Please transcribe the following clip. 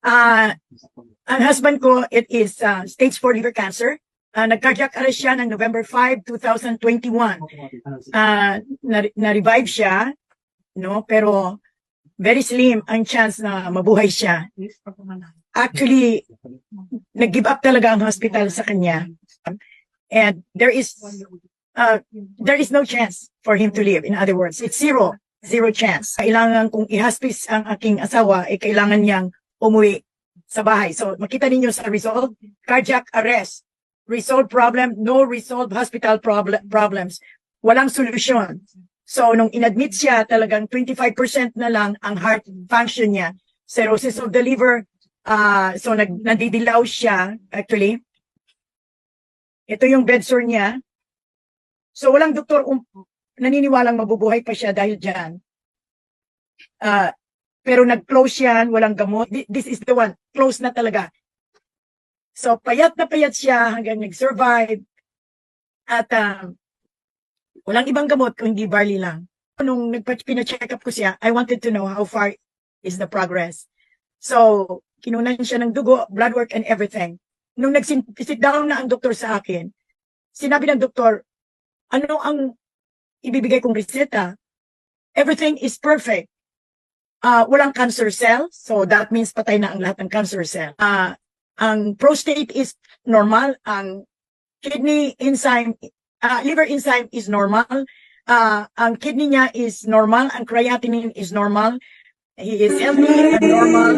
Ang husband ko, it is stage 4 liver cancer. Nag-cardiac arrest siya ng November 5, 2021. Na-revive siya, no? Pero very slim ang chance na mabuhay siya. Actually, nag-give up talaga ang hospital sa kanya. And there is no chance for him to live. In other words, it's zero chance. Kailangan kung i-hospice ang aking asawa, kailangan niyang umuwi sa bahay. So, makita ninyo sa result, cardiac arrest, resolved problem, no resolved hospital problems, walang solusyon. So, nung inadmit siya, talagang 25% na lang ang heart function niya. Cirrhosis of the liver, so nadidilaw siya, actually. Ito yung bedsore niya. So, walang doktor naniniwalang mabubuhay pa siya dahil dyan. Pero nag-close yan, walang gamot. This is the one, close na talaga. So, payat na payat siya hanggang nag-survive. At walang ibang gamot kung hindi barley lang. Nung pina-check up ko siya, I wanted to know how far is the progress. So, kinunan siya ng dugo, blood work, and everything. Nung nag-sit down na ang doktor sa akin, sinabi ng doktor, ano ang ibibigay kong reseta? Everything is perfect. Walang cancer cell, so that means patay na ang lahat ng cancer cell. Ang prostate is normal, ang kidney enzyme, liver enzyme is normal, ang kidney niya is normal, ang creatinine is normal, he is healthy and normal.